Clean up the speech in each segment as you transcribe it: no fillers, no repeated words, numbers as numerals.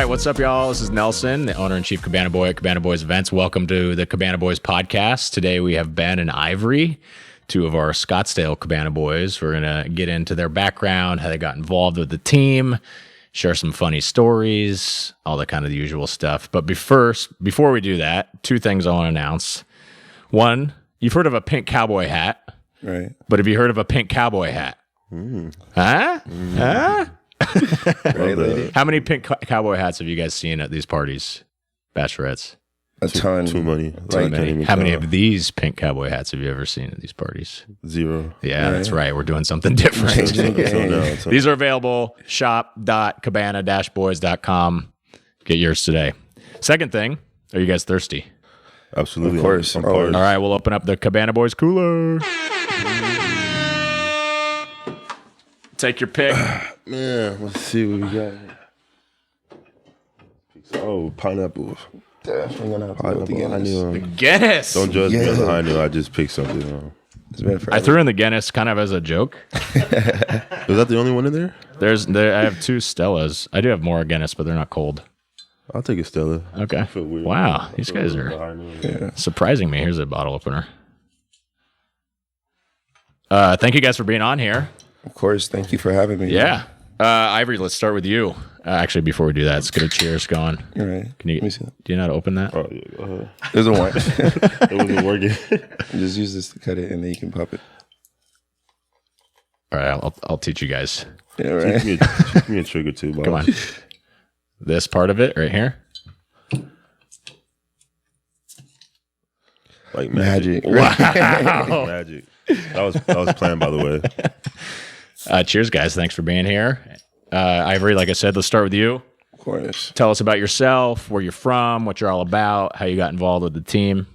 what's up, y'all? This is Nelson, the owner-in-chief Cabana Boy at Cabana Boys Events. Welcome to the Cabana Boys Podcast. Today we have Ben and Ivory, two of our Scottsdale Cabana Boys. We're going to get into their background, how they got involved with the team, share some funny stories, all that kind of the usual stuff. But before we do that, two things I want to announce. One, you've heard of a pink cowboy hat. Right. But have you heard of a pink cowboy hat? Huh? Huh? Right, lady? How many pink cowboy hats have you guys seen at these parties, bachelorettes? A ton. Too many. Too many. How many of these pink cowboy hats have you ever seen at these parties? 0. Yeah, that's right. We're doing something different. These are available. shop.cabana-boys.com. Get yours today. Second thing, are you guys thirsty? Absolutely. Of course. I'm Always. All right, we'll open up the Cabana Boys cooler. Take your pick. Man, let's see what we got here. Oh, pineapple. Definitely gonna have to go with the Pineapple. Guinness. Guinness. Don't judge me Yeah. on I knew I just picked something. It's been I forever. threw in the Guinness kind of as a joke. Is that the only one in there? I have two Stellas. I do have more Guinness, but they're not cold. I'll take a Stella. Okay. I feel weird. Wow, these guys are surprising me. Here's a bottle opener. Thank you guys for being on here. Of course. Thank you for having me. Yeah. Ivory, let's start with you. Actually, before we do that, let's get a cheers going. All right. Can you, Let me see. do you know how to open that? Oh, yeah, go ahead. There's a one. It wasn't working. Just use this to cut it, and then you can pop it. All right, I'll teach you guys. Yeah, right. Teach me a trigger too, boss. Come on. This part of it right here. Like Magic. Wow. Magic. That was planned, by the way. Cheers, guys. Thanks for being here. Ivory, like I said, let's start with you. Of course. Tell us about yourself, where you're from, what you're all about, how you got involved with the team.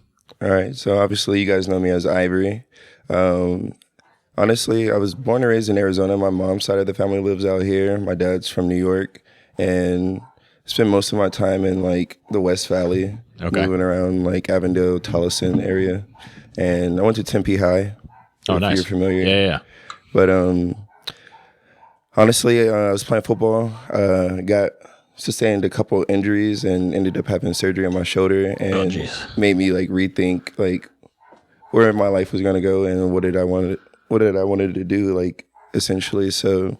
All right. So obviously, you guys know me as Ivory. Honestly, I was born and raised in Arizona. My mom's side of the family lives out here. My dad's from New York, and spent most of my time in like the West Valley, moving around like Avondale, Tolleson area. And I went to Tempe High. Oh, if nice. You're familiar. Yeah. But honestly, I was playing football. Got sustained a couple injuries and ended up having surgery on my shoulder, and made me like rethink like where my life was gonna go and what did I wanted to do, like essentially. So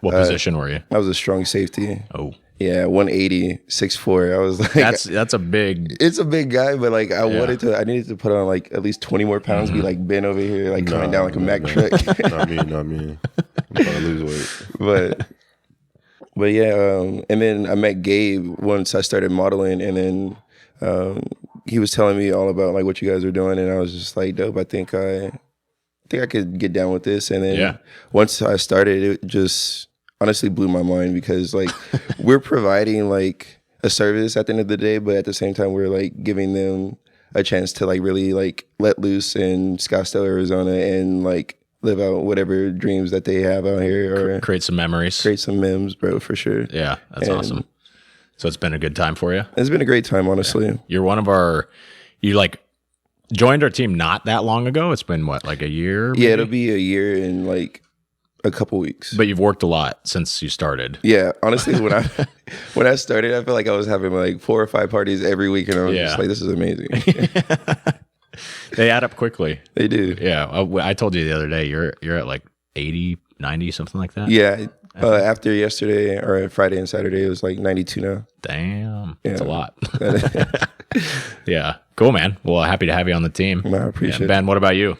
What position were you? I was a strong safety. Oh, Yeah, 180, 6'4". I was like, that's a big. it's a big guy, but like I needed to put on like at least 20 more pounds, be like bent over here, like coming down like a Mack truck. Not me. I'm trying to lose weight. But yeah, and then I met Gabe once I started modeling, and then he was telling me all about like what you guys were doing, and I was just like, dope. I think I could get down with this. And then once I started, it just honestly blew my mind, because like we're providing like a service at the end of the day, but at the same time we're like giving them a chance to like really like let loose in Scottsdale, Arizona, and like live out whatever dreams that they have out here, or Create some memories. create some memes, bro, for sure. Yeah, that's And awesome. So it's been a good time for you? It's been a great time, honestly. You're one of you like joined our team not that long ago. It's been what, like a year? Yeah, it'll be a year in like a couple weeks. But you've worked a lot since you started. Yeah, honestly, when I started, I felt like I was having like 4 or 5 parties every week, and I was just like, this is amazing. They add up quickly. They do. Yeah. I told you the other day, you're at like 80, 90, something like that. Yeah. After yesterday, or Friday and Saturday, it was like 92 now. Damn. That's a lot. Yeah. Cool, man. Well, happy to have you on the team. I appreciate it. Ben, what about you?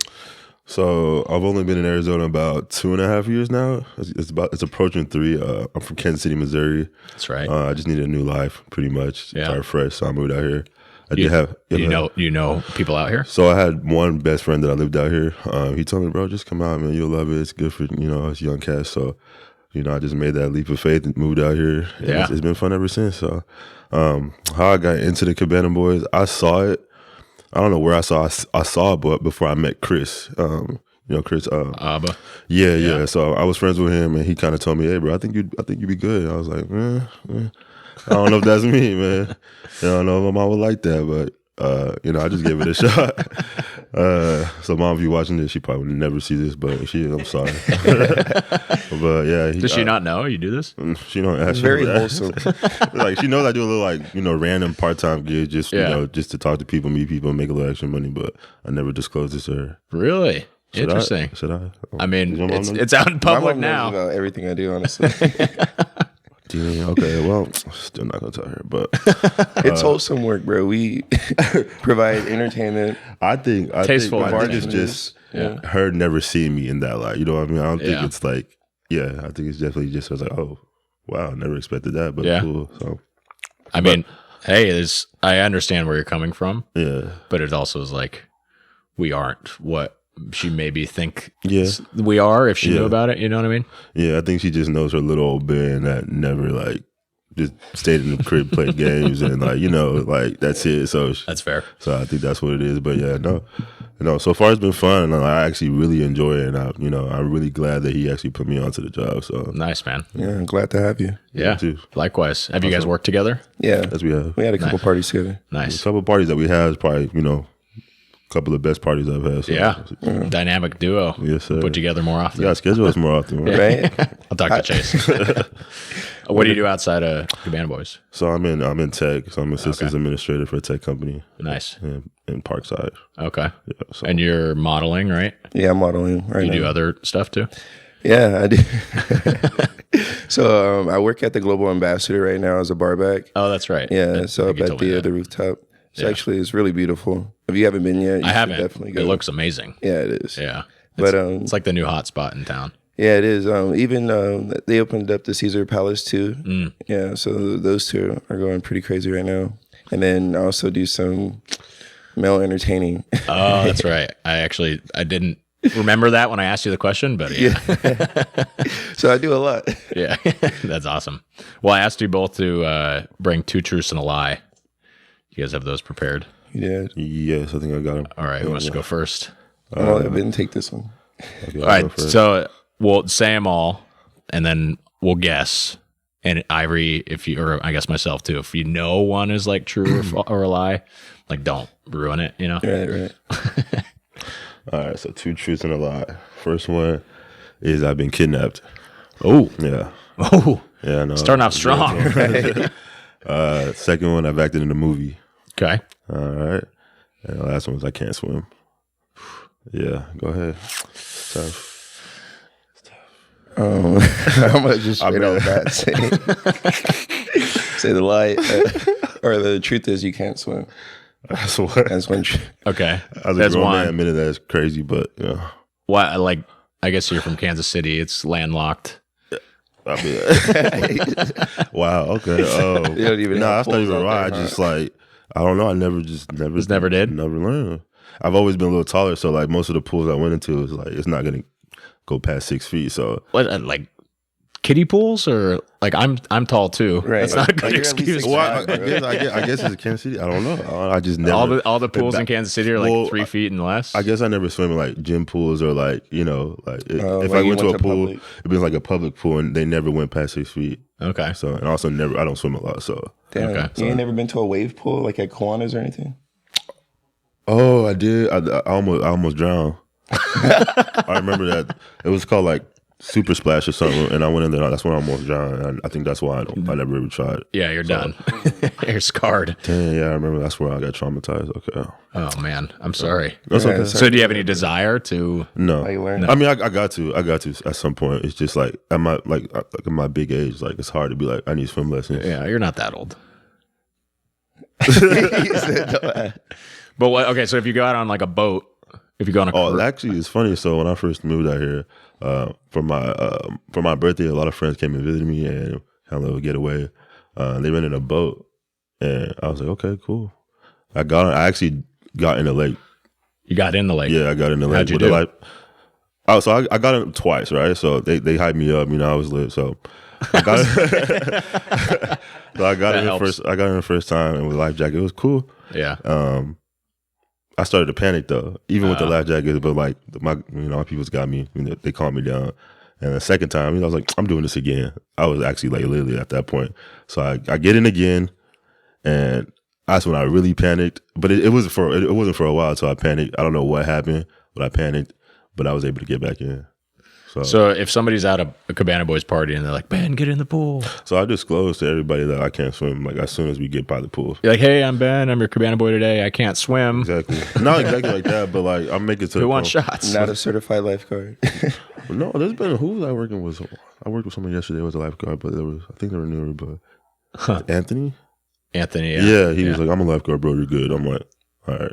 So I've only been in Arizona about 2.5 years now. It's approaching 3. I'm from Kansas City, Missouri. That's right. I just needed a new life, pretty much. Yeah. Start fresh, so I moved out here. You know people out here? So I had one best friend that I lived out here. He told me, bro, just come out, man. You'll love it. It's good for us young cats. So I just made that leap of faith and moved out here. And it's been fun ever since. So how I got into the Cabana Boys, I saw it. I don't know where I saw it, but before I met Chris, Chris. Abba. Yeah. So I was friends with him, and he kind of told me, "Hey, bro, I think you'd be good." I was like, I don't know if that's me, man. I don't know if my mom would like that, but I just gave it a shot. So mom, if you're watching this, she probably would never see this, but I'm sorry. But yeah. Does she not know you do this? She don't It's very wholesome. Like she knows I do a little like, random part-time gig just, just to talk to people, meet people, and make a little extra money, but I never disclosed this to her. Really? Interesting. Should I? I mean, it's out in public now. Knows about everything I do, honestly. Okay, well, still not gonna tell her, but it's wholesome work, bro. We provide entertainment. I think it's just Yeah. her never seeing me in that light. You know what I mean? I don't think it's like, I think it's definitely just I was like, oh, wow, never expected that, but cool. So, I mean, hey, I understand where you're coming from. Yeah, but it also is like we aren't what she maybe think we are if she knew about it. You know what I mean? Yeah, I think she just knows her little old man that never like just stayed in the crib, played games, and like like that's it. So that's fair. So I think that's what it is. But yeah, no. So far it's been fun, and I actually really enjoy it. And I'm really glad that he actually put me onto the job. So nice, man. Yeah, I'm glad to have you. Yeah, too. Likewise. Have you guys worked together? Yeah, yes, we have. We had a couple parties together. Nice. A couple parties that we had is probably couple of best parties I've had. So. Dynamic duo. Yes, sir. Put together more often. Yeah, schedule us more often. Right? I'll talk to Chase. What do you do outside of Cabana Boys? So I'm in tech. So I'm a systems administrator for a tech company. Nice. In Parkside. Okay. Yeah, so. And you're modeling, right? Yeah, I'm modeling right now. You do other stuff too? Yeah, I do. So I work at the Global Ambassador right now as a barback. Oh, that's right. Yeah, so up at the rooftop. It's really beautiful. If you haven't been yet, I haven't. Definitely go. It looks amazing. Yeah, it is. Yeah. But it's like the new hot spot in town. Yeah, it is. Even they opened up the Caesar Palace too. Yeah, so those two are going pretty crazy right now. And then I also do some male entertaining. Oh, that's right. I didn't remember that when I asked you the question, but yeah. So I do a lot. Yeah, that's awesome. Well, I asked you both to bring 2 truths and a lie. You guys have those prepared? Yeah. Yes, I think I got them. All right, who wants to go first? I'll let Ben take this one. All right, so we'll say them all, and then we'll guess. And Ivory, or I guess myself too, if you know one is like true or a lie, like don't ruin it, Right. All right, so 2 truths and a lie. First one is I've been kidnapped. Oh. Yeah. Oh. Yeah, no. Starting off strong. Second one, I've acted in a movie. Okay. All right. And the last one is I can't swim. Yeah, go ahead. Tough. I'm gonna just straight off that say the lie, or the truth is you can't swim. That's what. That's one. Okay. As a grown man, admitted that is crazy, but Well, I guess you're from Kansas City. It's landlocked. I mean, wow. Okay. You don't even that's not even right. I just I don't know. I never did. Never learned. I've always been a little taller, so like most of the pools I went into is it's not gonna go past 6 feet. So what, like kiddie pools, or like I'm tall too. Right. That's not a good excuse. Well, I guess it's Kansas City. I don't know. I just never. All the pools in Kansas City are like 3 feet and less. I guess I never swim in like gym pools or if I went to a pool, it'd be like a public pool, and they never went past 6 feet. Okay. So and also I don't swim a lot. So damn. Okay. You ain't never been to a wave pool like at Kiwanis or anything? Oh, I did. I almost drowned. I remember that it was called like Super Splash or something, and I went in there. That's when I almost drowned. And I think that's why I never even tried. Yeah, you're done. You're scarred. Dang, yeah, I remember that's where I got traumatized. Okay. Oh man, I'm sorry. That's okay. So do you have any desire to? No. No. I mean, I got to at some point. It's just like at my big age, like it's hard to be like I need swim lessons. Yeah, you're not that old. He said no. But what? Okay, so if you go out on like a boat, if you go on a cruise, actually, it's funny. So when I first moved out here, for my birthday, a lot of friends came and visited me and had a little getaway. They rented a boat, and I was like, okay, cool. I actually got in the lake. You got in the lake. Yeah, I got in the lake. How'd you do? So I got in twice, right? So they hyped me up. I was lit. So I got so I got in the first. I got in the first time, and with a life jacket, it was cool. Yeah. I started to panic though, even with the life jacket. But like my people's got me. They calmed me down. And the second time, I was like, I'm doing this again. I was actually like literally at that point. So I get in again, and that's when I really panicked. But it wasn't for a while, so I panicked. I don't know what happened, but I panicked. But I was able to get back in. So if somebody's at a Cabana Boys party and they're like, Ben, get in the pool. So I disclose to everybody that I can't swim, like, as soon as we get by the pool. You're like, hey, I'm Ben. I'm your Cabana Boy today. I can't swim. Exactly. Not exactly like that, but like, I'm making it to Who wants shots? Not a certified lifeguard. No, there's been, who was I working with? I worked with someone yesterday who was a lifeguard, but I think they were newer, but Anthony? Anthony, Yeah, he was like, I'm a lifeguard, bro. You're good. I'm like, all right.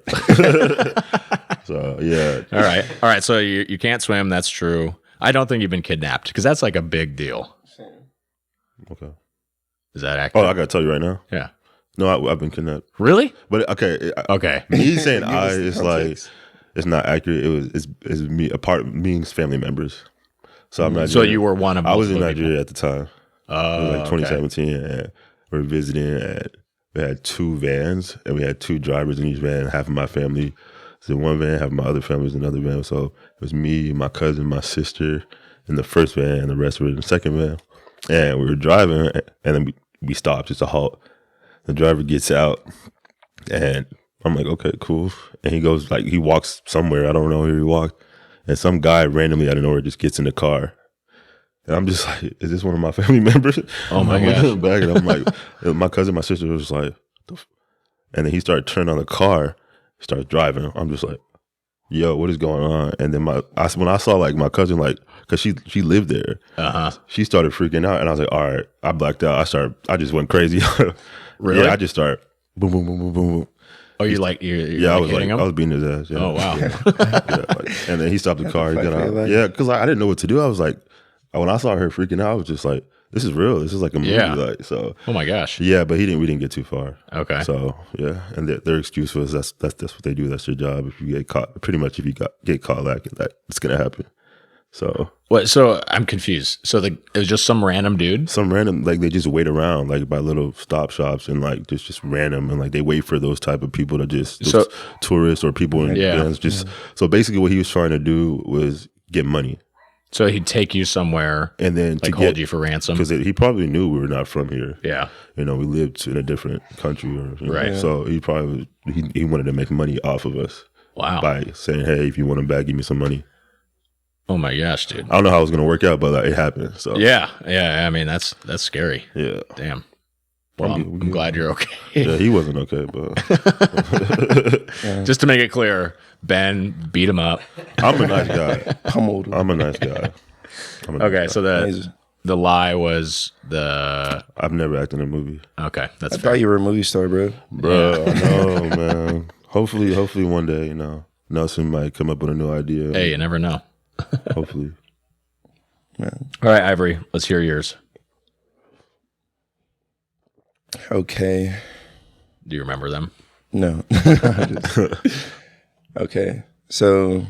So, yeah. All right. So you can't swim. That's true. I don't think you've been kidnapped because that's like a big deal. Okay. Is that accurate? Oh, I got to tell you right now? Yeah. No, I've been kidnapped. Really? But, okay. Okay. Me saying it's like, it's not accurate. It's me, a part of me and family members. So I'm not. So you were one of I was in multiple Nigeria at the time. Oh, It was like 2017, and we were visiting. And we had 2 vans, and we had 2 drivers in each van. Half of my family was in one van, half of my other family was in another van. So it was me, my cousin, my sister in the first van, and the rest were in the second van. And we were driving, and then we stopped. It's a halt. The driver gets out, and I'm like, okay, cool. And he goes, like, he walks somewhere. I don't know where he walked. And some guy randomly out of nowhere just gets in the car. And I'm just like, is this one of my family members? Oh my gosh. Back, and I'm like, my cousin, my sister was like, and then he started turning on the car, started driving. I'm just like, yo, what is going on? And then when I saw like my cousin, like, cause she lived there, she started freaking out, and I was like, all right, I blacked out. I just went crazy. Really? Yeah, I just started boom, boom, boom, boom, boom, boom. Oh, you're like, Yeah, I was hitting him? I was beating his ass. Yeah. Oh, wow. And then he stopped the car. He got out. Yeah, because I didn't know what to do. I was like, when I saw her freaking out, I was just like, this is real. This is like a movie. Yeah. Like, so. Oh my gosh. Yeah, but we didn't get too far. Okay. So yeah, and their excuse was that's what they do. That's their job. If you get caught, pretty much if you get caught, like that, it's gonna happen. So What? So I'm confused. So it was just some random dude? some random, like, they just wait around like by little stop shops and like just random, and like they wait for those type of people to just tourists or people in vans. Just so basically what he was trying to do was get money. So he'd take you somewhere And then like hold you for ransom? because he probably knew we were not from here. Yeah. You know, we lived in a different country, or Right. So he probably he wanted to make money off of us. Wow. By saying, hey, if you want him back, give me some money. Oh my gosh, dude. I don't know how it was gonna work out, but it happened. So Yeah. I mean, that's scary. yeah. Damn. Well, I'm glad you're okay. Yeah, he wasn't okay, but Just to make it clear, Ben beat him up. I'm a nice guy. Pummeled him. I'm a nice guy. Okay, so Amazing. the lie was the I've never acted in a movie, okay. That's I fair. thought you were a movie star, bro. bro. I know, man. Hopefully one day, you know, Nelson might come up with a new idea. Hey, you never know. Hopefully. All right, Ivory, let's hear yours. Okay. Do you remember them? No. Okay. So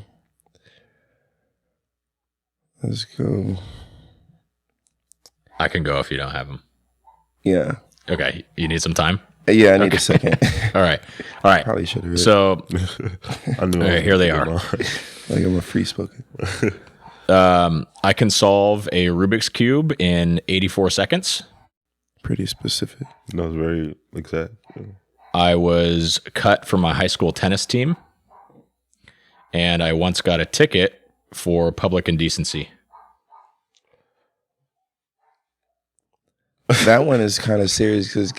let's go. I can go if you don't have them. Yeah. Okay, you need some time? Yeah, I need a second. All right. Probably should have. So I knew. okay, here they are. Like I'm a free spoken. I can solve a Rubik's Cube in 84 seconds. Pretty specific. That was very exact. I was cut from my high school tennis team. And I once got a ticket for public indecency. That one is kind of serious because,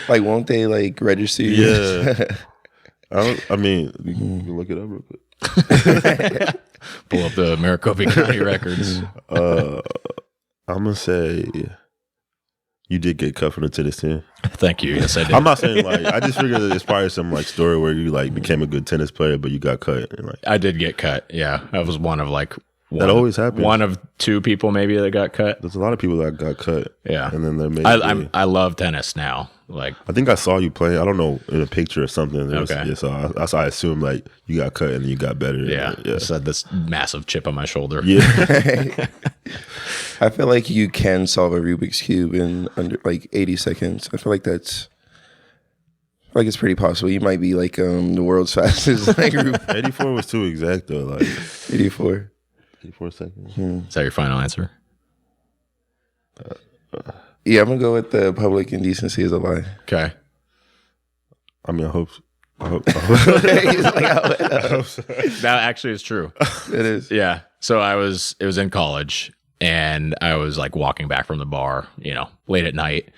like, won't they like register you? Yeah. I mean, you can look it up real quick. Pull up the Maricopa County records. I'm gonna say you did get cut from the tennis team. Thank you. Yes, I did. I'm not saying like I just figured that it's probably some like story where you like became a good tennis player, but you got cut. And, like, I did get cut. Yeah, I was one of like that always happens. One of 2 people maybe that got cut. There's a lot of people that got cut. Yeah, and then they're maybe. I love tennis now. Like I think I saw you playing. I don't know, in a picture or something. Okay. Yeah, so I assumed like you got cut and then you got better. yeah, Yeah. I just had this massive chip on my shoulder. Yeah. I feel like you can solve a Rubik's Cube in under like 80 seconds. I feel like it's pretty possible. You might be like the world's fastest like 84 was too exact though. Like 84. 84 seconds. Is that your final answer? Yeah, I'm gonna go with the public indecency as a lie. Okay. I mean, I hope. He's like, I hope so. That actually is true. it is. Yeah. So it was in college, and I was like walking back from the bar, late at night.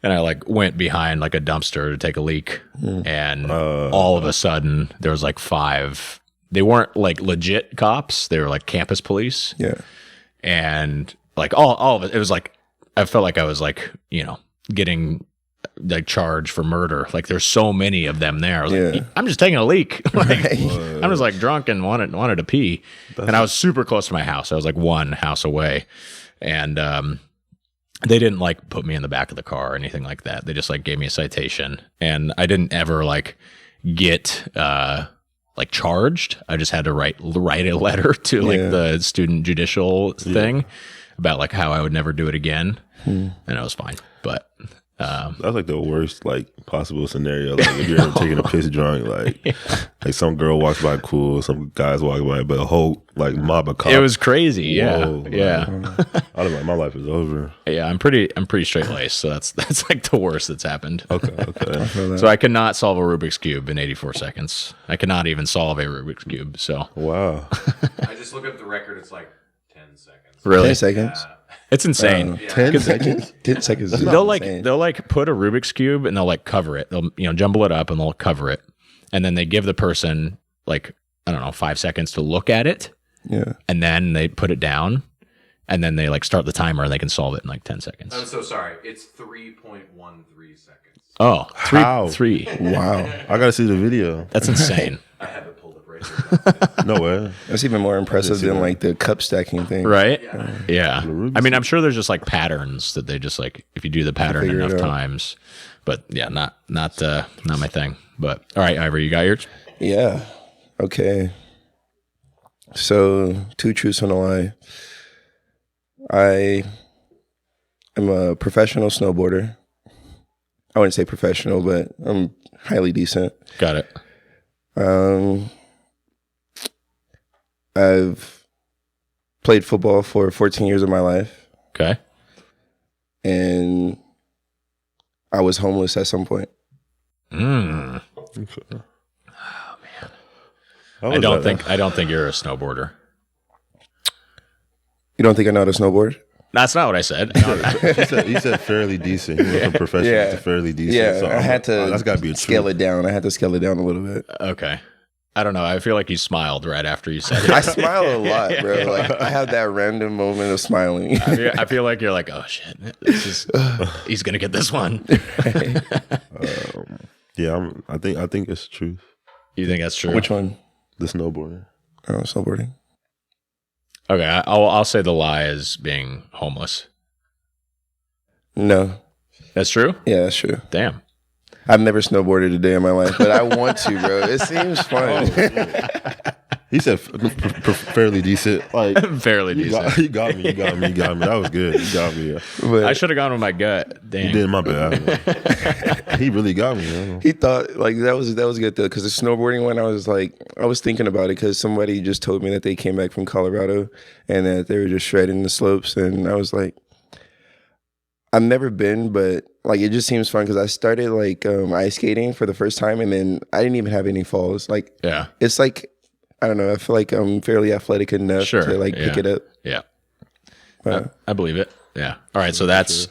And I like went behind like a dumpster to take a leak. And all of a sudden there was like 5. They weren't like legit cops. They were like campus police. Yeah. And like all of it was like, I felt like I was like, getting like charged for murder. Like there's so many of them there. I was like, I'm just taking a leak. Like, I'm just like drunk and wanted to pee. And I was super close to my house. I was like 1 house away. And they didn't like put me in the back of the car or anything like that. They just like gave me a citation, and I didn't ever like get like charged. I just had to write a letter to like the student judicial thing about like how I would never do it again, and it was fine. But that's like the worst like possible scenario. Like if you're ever taking a piss drunk, like some girl walks by cool, some guys walk by, but a whole like mob of cops. It was crazy. Yeah. Whoa, yeah. I was like, my life is over. Yeah. I'm pretty straight laced. So that's like the worst that's happened. Okay. So I could not solve a Rubik's Cube in 84 seconds. I could not even solve a Rubik's Cube. So wow. I just look up the record. It's like 10 seconds. Really? 10 seconds. It's insane. 10 seconds? 10 seconds. Is They'll insane. like put a Rubik's Cube and they'll like cover it. They'll jumble it up and they'll cover it. And then they give the person like, I don't know, 5 seconds to look at it. Yeah. And then they put it down and then they like start the timer and they can solve it in like 10 seconds. I'm so sorry. It's 3.13 seconds. Oh, How? three. Wow. I gotta see the video. That's insane. I have it pulled up right here. No way. That's even more impressive see than that. like the cup stacking thing. Right? Yeah. Rubik's I mean, I'm sure there's just like patterns that they just like, if you do the pattern figure it enough out. times. But yeah, not my thing. But all right, Ivory, you got yours? Yeah. Okay. So 2 truths and a lie. I am a professional snowboarder. I wouldn't say professional, but I'm highly decent. Got it. I've played football for 14 years of my life, Okay. and I was homeless at some point. Mm. How I was don't that? think you're a snowboarder. You don't think I know how to snowboard? That's not what I said. He said fairly decent. He went from professional Yeah. to fairly decent. Yeah, So I had to that's got to be a scale truth. it down. I had to scale it down a little bit. Okay. I don't know. I feel like you smiled right after you said it. I smile a lot, bro. Like I have that random moment of smiling. I feel like you're like, oh shit, he's gonna get this one. Yeah, I think it's the truth. You think that's true? Which one? The snowboarding. Oh, snowboarding. Okay, I'll say the lie is being homeless. No. That's true. Yeah, that's true. Damn. I've never snowboarded a day in my life, but I want to, bro. It seems fun. He said fairly decent. Like Fairly you decent. you got me. That was good. You got me. Yeah. But I should have gone with my gut. Dang. You did my bad. He really got me. Man. he thought like that was good though, because the snowboarding one, I was thinking about it because somebody just told me that they came back from Colorado and that they were just shredding the slopes, and I was like, I've never been, but like it just seems fun because I started like ice skating for the first time, and then I didn't even have any falls. Like Yeah. it's like I don't know. I feel like I'm fairly athletic enough Sure, to like pick yeah. it up. Yeah. But, I believe it. Yeah. All right. So that's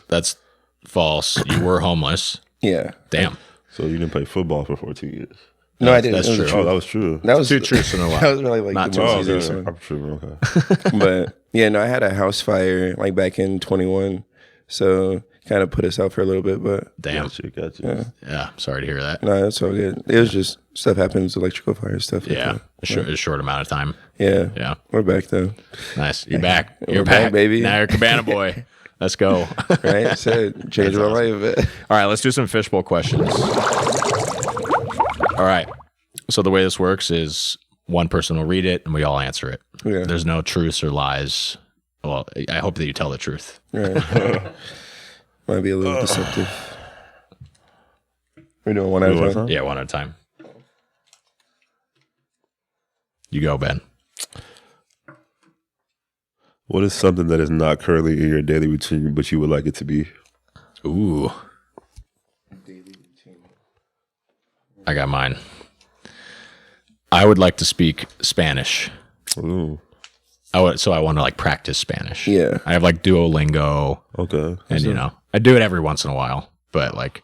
false. You were homeless. yeah. Damn. So you didn't play football for 14 years. No, I didn't. that's It was true. a Oh, that was true. That was 2 truths and a lie. That was really like Not the too most long. easiest Okay. one. I'm true. Okay. But yeah, no, I had a house fire like back in 21, so kind of put us out for a little bit. But Damn. Got you. Yeah. Sorry to hear that. no, it's all good. It was just stuff happens, electrical fire stuff. Like Yeah. that. A short amount of time. Yeah, Yeah. we're back though. Nice. You're back. We're You're back, back, baby. Now you're Cabana Boy. Let's go. Right? So changed my life a bit. All right, let's do some fishbowl questions. All right. So the way this works is one person will read it and we all answer it. Yeah. There's no truths or lies. Well, I hope that you tell the truth. Right. Might be a little deceptive. We're doing one at a time. Yeah, one at a time. You go, Ben. What is something that is not currently in your daily routine, but you would like it to be? Ooh. I got mine. I would like to speak Spanish. Ooh. I want to like practice Spanish. Yeah. I have like Duolingo. Okay. And you know, I do it every once in a while, but like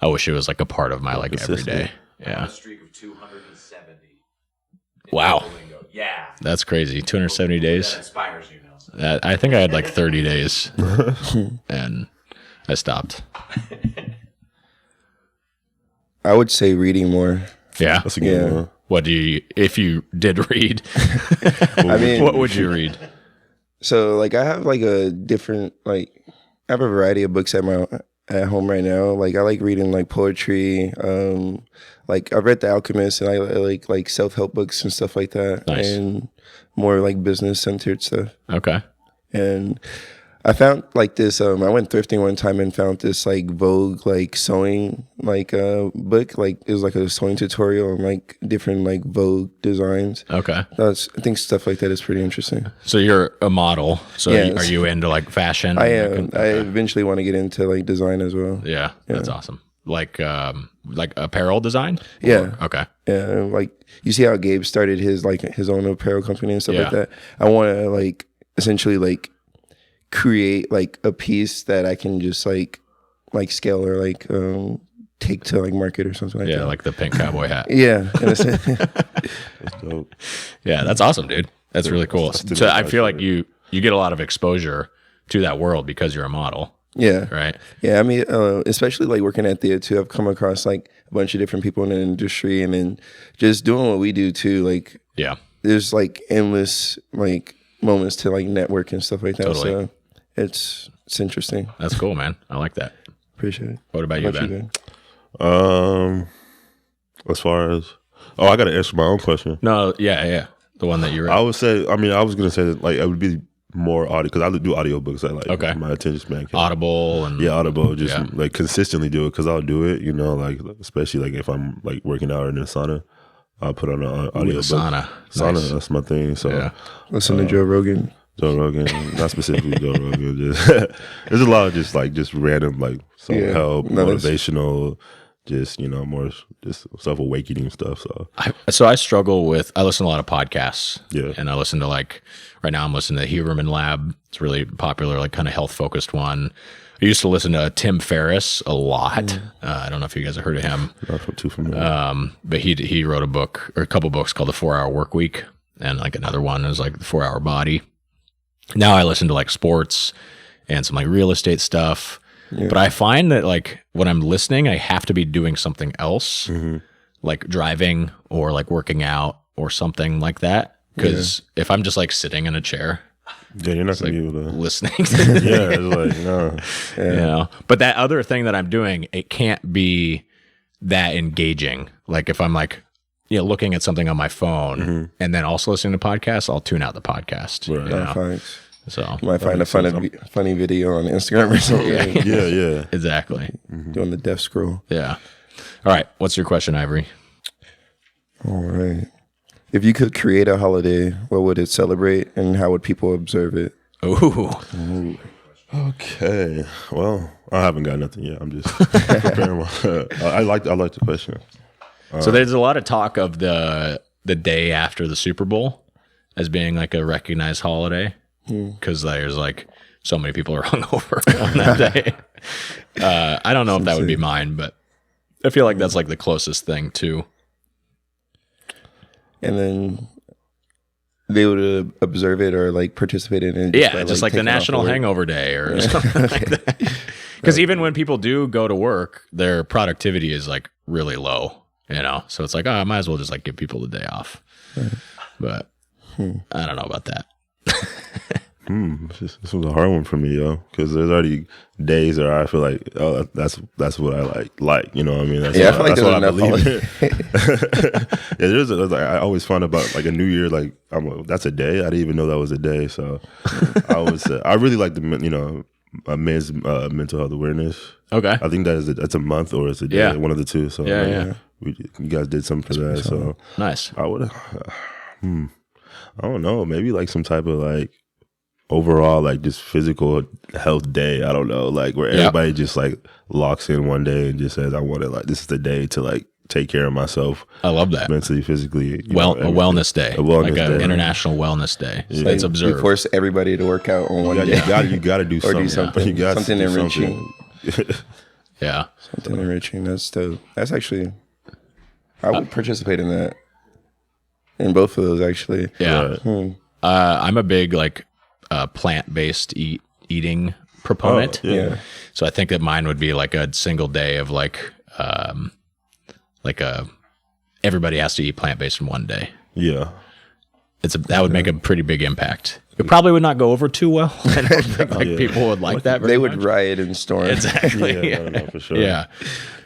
I wish it was like a part of my like every day. On Yeah. a streak of 270. Wow. Duolingo. Yeah. That's crazy. 270 days. That inspires you, Nelson. I think I had like 30 days and I stopped. I would say reading more. Yeah. That's a good one. What do you, if you did read, I mean, what would you read? so like I have like a different like I have a variety of books at home right now. Like I like reading like poetry. Like I've read The Alchemist, and I like self-help books and stuff like that. Nice. And more like business centered stuff. Okay. And I found like this. I went thrifting one time and found this like Vogue like sewing like book. Like it was like a sewing tutorial on like different like Vogue designs. Okay. I think stuff like that is pretty interesting. So you're a model. So Yes. are you into like fashion? I am. I eventually want to get into like design as well. Yeah. That's awesome. Like apparel design? Yeah. Okay. Yeah, like you see how Gabe started his own apparel company and stuff Yeah. like that. I want to like essentially like create like a piece that I can just like scale or like take to like market or something like Yeah. that. Like the pink cowboy hat. Yeah, in a sense. That's dope. Yeah. That's awesome, dude. That's really cool. That's So I feel like you get a lot of exposure to that world because you're a model, Yeah, right? yeah. I mean, especially like working at theater too. I've come across like a bunch of different people in the industry, and then just doing what we do too. Like, Yeah. there's like endless like moments to like network and stuff like that. Totally. So it's interesting. That's cool, man. I like that. Appreciate it. What about you, What about Ben? Ben? As far as I got to answer my own question. No, yeah. The one that you read. I would say, I mean, I was gonna say that like it would be more audio because I do audiobooks. I like Okay. my attention span. Audible and Yeah, Audible. Just Yeah. like consistently do it because I'll do it. You know, like especially like if I'm like working out in the sauna, I'll put on an audiobook. sauna. Sauna, Nice. that's my thing. So Yeah. Listen to Joe Rogan. Joe Rogan, not specifically Joe Rogan. Just there's a lot of just random like self help, no, that's- motivational, just more just self awakening stuff. So I struggle with, I listen to a lot of podcasts. Yeah. And I listen to like, right now I'm listening to Huberman Lab. It's really popular, like kind of health focused one. I used to listen to Tim Ferriss a lot. I don't know if you guys have heard of him. not too familiar. But he wrote a book or a couple books called The 4-Hour Work Week. And like another one is like The 4-Hour Body. Now I listen to like sports and some like real estate stuff. But I find that like when I'm listening, I have to be doing something else, like driving or like working out or something like that. Because if I'm just like sitting in a chair Yeah, you're not gonna be able to. listening, Yeah, it's like no. you know. But that other thing that I'm doing, it can't be that engaging. Like if I'm like, looking at something on my phone and then also listening to podcasts, I'll tune out the podcast. Right. you know? Thanks. So You might find a funny video on Instagram or something. Yeah. exactly. Doing the death scroll. Yeah. All right. What's your question, Ivory? All right. If you could create a holiday, what would it celebrate and how would people observe it? Ooh. Okay. Well, I haven't got nothing yet. I'm just preparing. I like the question. So there's a lot of talk of the day after the Super Bowl as being like a recognized holiday because there's like so many people are hungover on that day. I don't know if that would be mine, but I feel like that's like the closest thing to. And then they would observe it or like participate in it. Yeah, by, just like the taking off National work. Hangover Day or something like that. Because even when people do go to work, their productivity is like really low, So it's like, I might as well just like give people the day off. But I don't know about that. This was a hard one for me, yo, because there's already days where I feel like, oh, that's what I like. You know what I mean? That's Yeah, I feel like that's what I there's believe in. Yeah, there's like I always find about like a New Year, like that's a day. I didn't even know that was a day. So I really like the men's mental health awareness. Okay. I think that's a month or it's a day, Yeah. one of the two. So Yeah. you guys did something for that. So Nice. I would, I don't know, maybe like some type of like overall like just physical health day. I don't know, like where everybody just like locks in one day and just says, I want to like this is the day to like take care of myself. I love that. Mentally, physically. A wellness day. A wellness like day. an international wellness day. So Like, it's observed. We force everybody to work out on one day. You got to do something. Or do something. You got something to do enriching. something. Yeah. Something enriching. That's dope. That's actually, I would participate in that. In both of those, actually. Yeah. Right. I'm a big like plant-based eating proponent. Yeah. So I think that mine would be like a single day of like everybody has to eat plant-based in one day. Yeah. That would make a pretty big impact. It probably would not go over too well. I don't think people would like that very They would much. riot and storm. Exactly. Yeah, no, for sure. Yeah.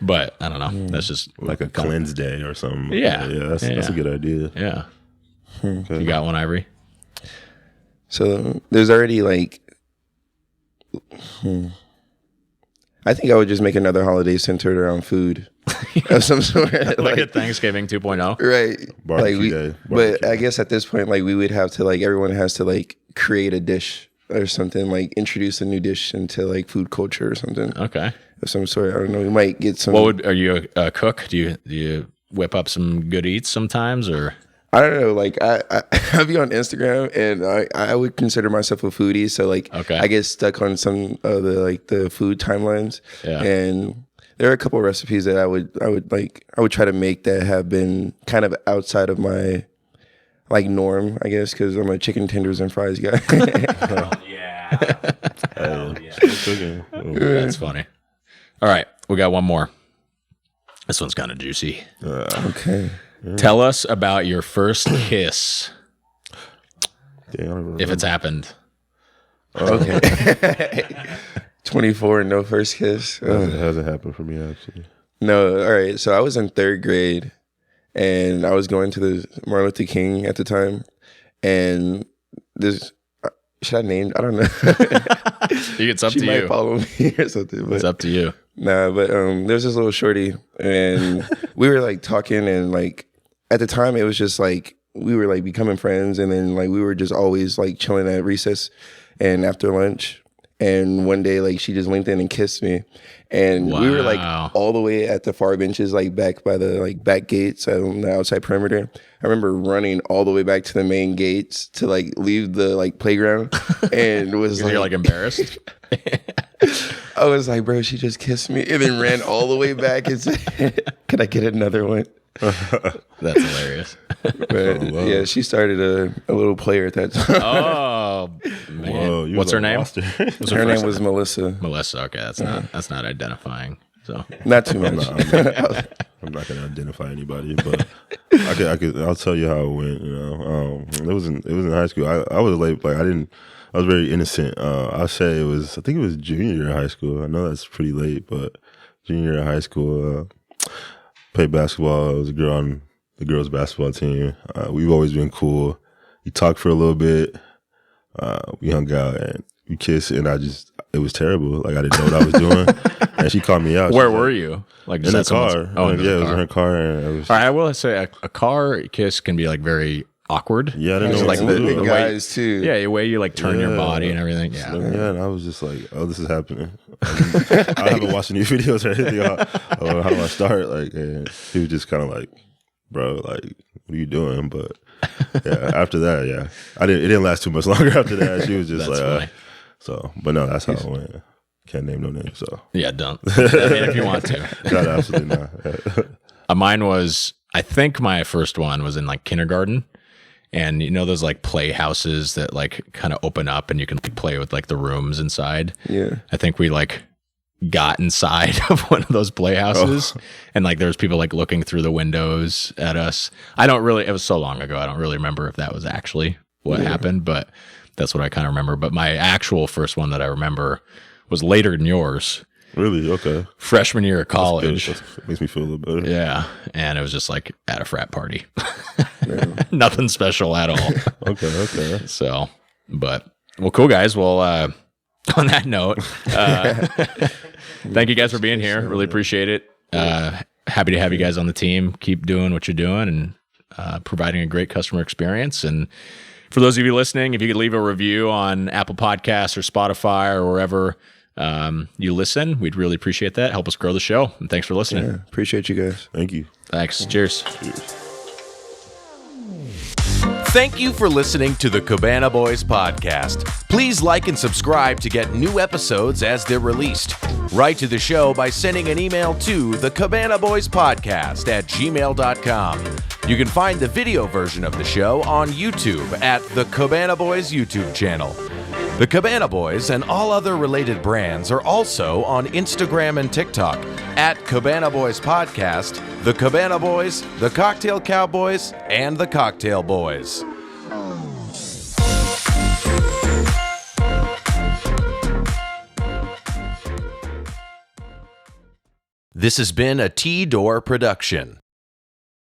But I don't know. That's just Like a cleanse day or something. Yeah. That's a good idea. Yeah. You got one, Ivory? So there's already like, I think I would just make another holiday centered around food of some sort. like a Thanksgiving 2.0? Right. Barbecue day. But Barbecue. I guess at this point, like we would have to like, everyone has to like create a dish or something, like introduce a new dish into like food culture or something Okay. of some sort. I don't know. We might get some. Are you a cook? Do you whip up some good eats sometimes, or? I don't know. Like I'll be on Instagram and I would consider myself a foodie. So like Okay. I get stuck on some of the food timelines. Yeah. And there are a couple of recipes that I would try to make that have been kind of outside of my like norm, I guess, because I'm a chicken tenders and fries guy. Yeah. Hell yeah. Cooking. That's funny. All right, we got one more. This one's kind of juicy. Okay. Tell us about your first kiss, Damn, I don't remember. if it's happened. Okay. 24 and no first kiss. It hasn't happened for me, actually. No, all right. So I was in third grade, and I was going to the Martin Luther King at the time, and this should I name? I don't know. It's up She to might you. follow me or something. But It's up to you. nah, but there's this little shorty, and we were like talking, and like at the time it was just like we were like becoming friends, and then like we were just always like chilling at recess and after lunch. And one day, like, she just leaned in and kissed me. And we were, like, Wow. all the way at the far benches, like, back by the, like, back gates on the outside perimeter. I remember running all the way back to the main gates to, like, leave the, like, playground. And was You're like embarrassed. I was like, bro, she just kissed me. And then ran all the way back and said, can I get another one? That's hilarious. But, yeah, she started a little player at that time. Oh man, Whoa, you what's her was a name? monster. What's Her first name was Melissa. Melissa. Okay, that's not identifying. So Not too much. I'm not gonna identify anybody, but I'll tell you how it went. You know, it was in high school. I was late. Like I was very innocent. I think it was junior year of high school. I know that's pretty late, but junior year of high school, played basketball. I was a girl on the girls' basketball team. We've always been cool. We talked for a little bit. We hung out and we kissed, and it was terrible. Like I didn't know what I was doing, and she called me out. where She's were like, you? Like in the at someone's- car. Oh, Like, in yeah, the it was car. in her car, and I was. All right, I will say a car kiss can be like very awkward. Yeah, I didn't know So, what like to the, do. the Big way, guys, too. yeah, the way you like turn your Yeah. body and everything. Yeah, Yeah, and I was just like, "Oh, this is happening." I haven't watched any videos or anything. How do I start? Like, and he was just kind of like, "Bro, like, what are you doing?" But yeah, after that, yeah, It didn't last too much longer after that. She was just That's like, funny. so. But no, that's how it went. Can't name no names. So, yeah, don't. I mean, if you want to. not absolutely not. Mine was, I think my first one was in like kindergarten. And you know those like playhouses that like kind of open up and you can play with like the rooms inside. Yeah. I think we like got inside of one of those playhouses and like there was people like looking through the windows at us. It was so long ago. I don't really remember if that was actually what happened, but that's what I kind of remember. But my actual first one that I remember was later than yours, Really? Okay. freshman year of college. That makes me feel a little better. Yeah. And it was just like at a frat party. Nothing special at all. Okay. So, but well, cool guys. Well, on that note, thank you guys for being here. Really appreciate it. Happy to have you guys on the team. Keep doing what you're doing and providing a great customer experience. And for those of you listening, if you could leave a review on Apple Podcasts or Spotify or wherever you listen. We'd really appreciate that. Help us grow the show. And thanks for listening. Yeah, appreciate you guys. Thank you. Thanks. Cheers. Thank you for listening to the Cabana Boys Podcast. Please like and subscribe to get new episodes as they're released. Write to the show by sending an email to the Cabana Boys Podcast at gmail.com. You can find the video version of the show on YouTube at the Cabana Boys YouTube channel. The Cabana Boys and all other related brands are also on Instagram and TikTok at Cabana Boys Podcast, The Cabana Boys, The Cocktail Cowboys, and The Cocktail Boys. This has been a T-Door production.